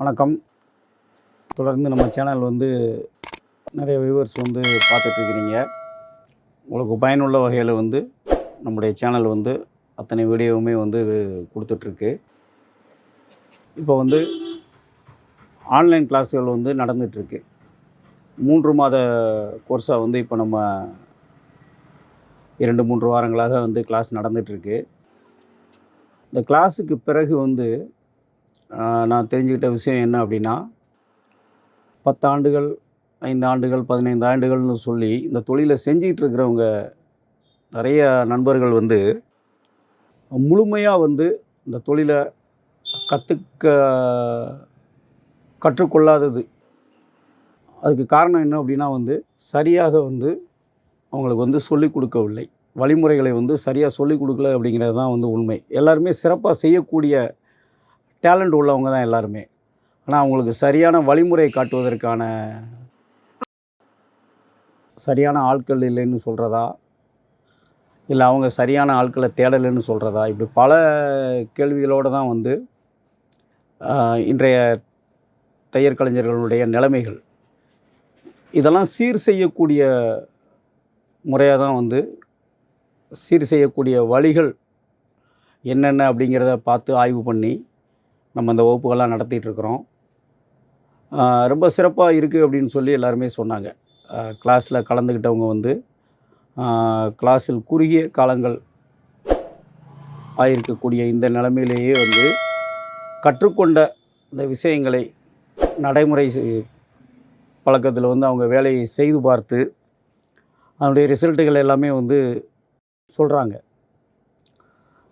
வணக்கம். தொடர்ந்து நம்ம சேனல் நிறைய வியூவர்ஸ் பார்த்துட்ருக்கிறீங்க. உங்களுக்கு பயனுள்ள வகையில் நம்முடைய சேனல் அத்தனை வீடியோவுமே கொடுத்துட்ருக்கு. இப்போ ஆன்லைன் கிளாஸுகள் நடந்துகிட்ருக்கு. 3 மாத கோர்ஸாக இப்போ நம்ம 2-3 வாரங்களாக கிளாஸ் நடந்துகிட்ருக்கு. இந்த கிளாஸுக்கு பிறகு நான் தெரிஞ்சுக்கிட்ட விஷயம் என்ன அப்படின்னா, 10 ஆண்டுகள், 5 ஆண்டுகள், 15 ஆண்டுகள்னு சொல்லி இந்த தொழிலை செஞ்சிகிட்டு இருக்கிறவங்க நிறைய நண்பர்கள் முழுமையாக இந்த தொழிலை கற்றுக்கொள்ளாதது. அதுக்கு காரணம் என்ன அப்படின்னா சரியாக அவங்களுக்கு சொல்லிக் கொடுக்கவில்லை. வழிமுறைகளை சரியாக சொல்லிக் கொடுக்கல அப்படிங்கிறது தான் உண்மை. எல்லாருமே சிறப்பாக செய்யக்கூடிய டேலண்ட் உள்ளவங்க தான் எல்லாருமே. ஆனால் அவங்களுக்கு சரியான வழிமுறை காட்டுவதற்கான சரியான ஆட்கள் இல்லைன்னு சொல்கிறதா, இல்லை அவங்க சரியான ஆட்களை தேடலைன்னு சொல்கிறதா, இப்படி பல கேள்விகளோடு தான் இன்றைய தையற் கலைஞர்களுடைய நிலைமைகள். இதெல்லாம் சீர் செய்யக்கூடிய முறையாக தான் சீர் செய்யக்கூடிய வழிகள் என்னென்ன அப்படிங்கிறத பார்த்து ஆய்வு பண்ணி நம்ம இந்த வகுப்புகள்லாம் நடத்திட்டுருக்குறோம். ரொம்ப சிறப்பாக இருக்குது அப்படின்னு சொல்லி எல்லாருமே சொன்னாங்க. கிளாஸில் கலந்துக்கிட்டவங்க கிளாஸில் குறுகிய காலங்கள் ஆயிருக்கக்கூடிய இந்த நிலைமையிலேயே கற்றுக்கொண்ட இந்த விஷயங்களை நடைமுறை பழக்கத்தில் அவங்க வேலையை செய்து பார்த்து அதனுடைய ரிசல்ட்டுகள் எல்லாமே சொல்கிறாங்க.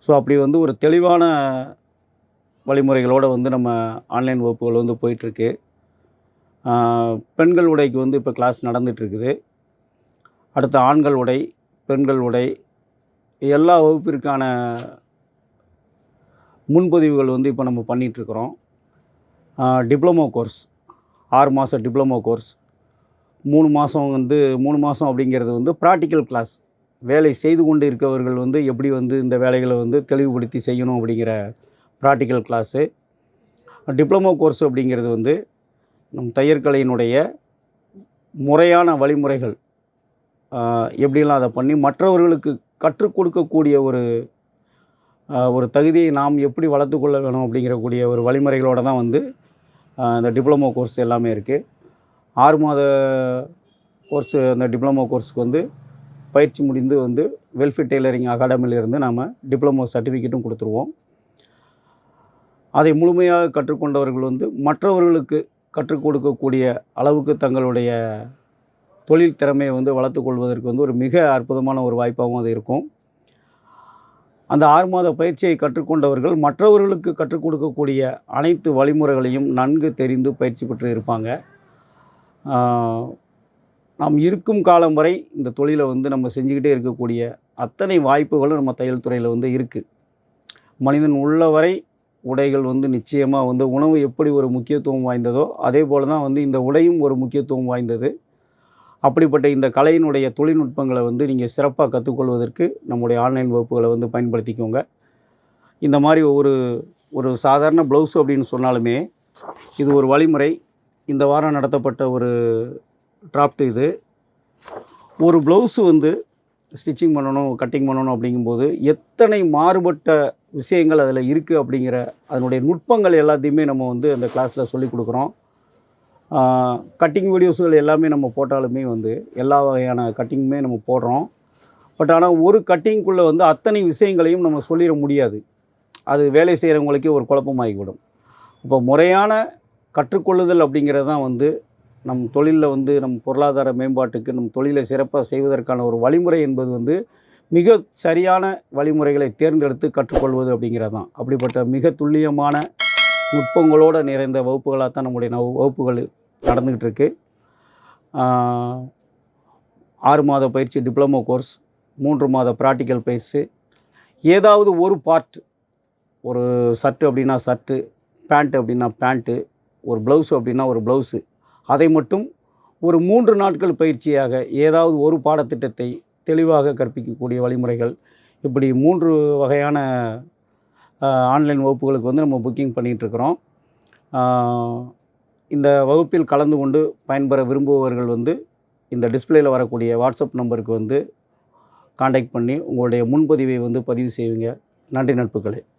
ஸோ அப்படி ஒரு தெளிவான வழிமுறைகளோடு நம்ம ஆன்லைன் வகுப்புகள் போயிட்டுருக்கு. பெண்கள் உடைக்கு இப்போ கிளாஸ் நடந்துகிட்ருக்குது. அடுத்து ஆண்கள் உடை, பெண்கள் உடை, எல்லா வகுப்பிற்கான முன்பதிவுகள் இப்போ நம்ம பண்ணிகிட்ருக்குறோம். டிப்ளமோ கோர்ஸ் 6 மாத டிப்ளமோ கோர்ஸ், 3 மாதம் 3 மாதம் அப்படிங்கிறது ப்ராக்டிக்கல் கிளாஸ். வேலை செய்து கொண்டு இருக்கவர்கள் எப்படி இந்த வேலைகளை தெளிவுபடுத்தி செய்யணும் அப்படிங்கிற ப்ராக்டிக்கல் கிளாஸு. டிப்ளமோ கோர்ஸ் அப்படிங்கிறது நம் தையற்கலையினுடைய முறையான வழிமுறைகள் எப்படிலாம் அதை பண்ணி மற்றவர்களுக்கு கற்றுக் கொடுக்கக்கூடிய ஒரு தகுதியை நாம் எப்படி வளர்த்து கொள்ள வேணும் அப்படிங்கிறக்கூடிய ஒரு வழிமுறைகளோடு தான் இந்த டிப்ளமோ கோர்ஸ் எல்லாமே இருக்குது. 6 மாத கோர்ஸு. அந்த டிப்ளமோ கோர்ஸுக்கு பயிற்சி முடிந்து வெல்ஃபிட் டெய்லரிங் அகாடமியிலிருந்து நாம் டிப்ளமோ சர்டிஃபிகேட்டும் கொடுத்துருவோம். அதை முழுமையாக கற்றுக்கொண்டவர்கள் மற்றவர்களுக்கு கற்றுக் கொடுக்கக்கூடிய அளவுக்கு தங்களுடைய தொழில் திறமையை வளர்த்து கொள்வதற்கு ஒரு மிக அற்புதமான ஒரு வாய்ப்பாகவும் அது இருக்கும். அந்த 6 மாத பயிற்சியை கற்றுக்கொண்டவர்கள் மற்றவர்களுக்கு கற்றுக் கொடுக்கக்கூடிய அனைத்து வழிமுறைகளையும் நன்கு தெரிந்து பயிற்சி பெற்று இருப்பாங்க. நாம் இருக்கும் காலம் வரை இந்த தொழிலை நம்ம செஞ்சுக்கிட்டே இருக்கக்கூடிய அத்தனை வாய்ப்புகளும் நம்ம தையல் துறையில் இருக்குது. மனிதன் உள்ளவரை உடைகள் நிச்சயமாக உணவு எப்படி ஒரு முக்கியத்துவம் வாய்ந்ததோ அதே போல் தான் இந்த உடையும் ஒரு முக்கியத்துவம் வாய்ந்தது. அப்படிப்பட்ட இந்த கலையினுடைய தொழில்நுட்பங்களை நீங்கள் சிறப்பாக கற்றுக்கொள்வதற்கு நம்முடைய ஆன்லைன் வகுப்புகளை பயன்படுத்திக்கோங்க. இந்த மாதிரி ஒரு சாதாரண ப்ளவுஸ் அப்படின்னு சொன்னாலுமே இது ஒரு வழிமுறை. இந்த வாரம் நடத்தப்பட்ட ஒரு டிராஃப்ட் இது. ஒரு ப்ளவுஸு ஸ்டிச்சிங் பண்ணணும், கட்டிங் பண்ணணும் அப்படிங்கும்போது எத்தனை மாறுபட்ட விஷயங்கள் அதில் இருக்குது அப்படிங்கிற அதனுடைய நுட்பங்கள் எல்லாத்தையுமே நம்ம அந்த கிளாஸில் சொல்லிக் கொடுக்குறோம். கட்டிங் வீடியோஸுகள் எல்லாமே நம்ம போட்டாலுமே எல்லா வகையான கட்டிங்குமே நம்ம போடுறோம். பட் ஆனால் ஒரு கட்டிங்குள்ளே அத்தனை விஷயங்களையும் நம்ம சொல்லிட முடியாது. அது வேலை செய்கிறவங்களுக்கே ஒரு குழப்பமாகிவிடும். இப்போ முறையான கற்றுக்கொள்ளுதல் அப்படிங்கிறது தான் நம் தொழிலில் நம் பொருளாதார மேம்பாட்டுக்கு நம் தொழிலை சிறப்பாக செய்வதற்கான ஒரு வழிமுறை என்பது மிக சரியான வழிமுறைகளை தேர்ந்தெடுத்து கற்றுக்கொள்வது அப்படிங்கிறது தான். அப்படிப்பட்ட மிக துல்லியமான நுட்பங்களோடு நிறைந்த வகுப்புகளாக தான் நம்முடைய வகுப்புகள் நடந்துக்கிட்டு இருக்குது. 6 மாத பயிற்சி டிப்ளமோ கோர்ஸ், 3 மாத ப்ராக்டிக்கல் பயிற்சி. ஏதாவது ஒரு பார்ட், ஒரு சர்ட்டு அப்படின்னா சர்ட்டு, பேண்ட்டு அப்படின்னா பேண்ட்டு, ஒரு ப்ளவுஸு அப்படின்னா ஒரு ப்ளவுஸு, அதை மட்டும் ஒரு 3 நாட்கள் பயிற்சியாக ஏதாவது ஒரு பாடத்திட்டத்தை தெளிவாக கற்பிக்கக்கூடிய வழிமுறைகள். இப்படி 3 வகையான ஆன்லைன் வகுப்புகளுக்கு நம்ம புக்கிங் பண்ணிகிட்ருக்குறோம். இந்த வகுப்பில் கலந்து கொண்டு பயன்பெற விரும்புபவர்கள் வந்து இந்த டிஸ்பிளேயில் வரக்கூடிய வாட்ஸ்அப் நம்பருக்கு வந்து காண்டாக்ட் பண்ணி உங்களுடைய முன்பதிவை வந்து பதிவு செய்வீங்க. நன்றி நட்புகளே.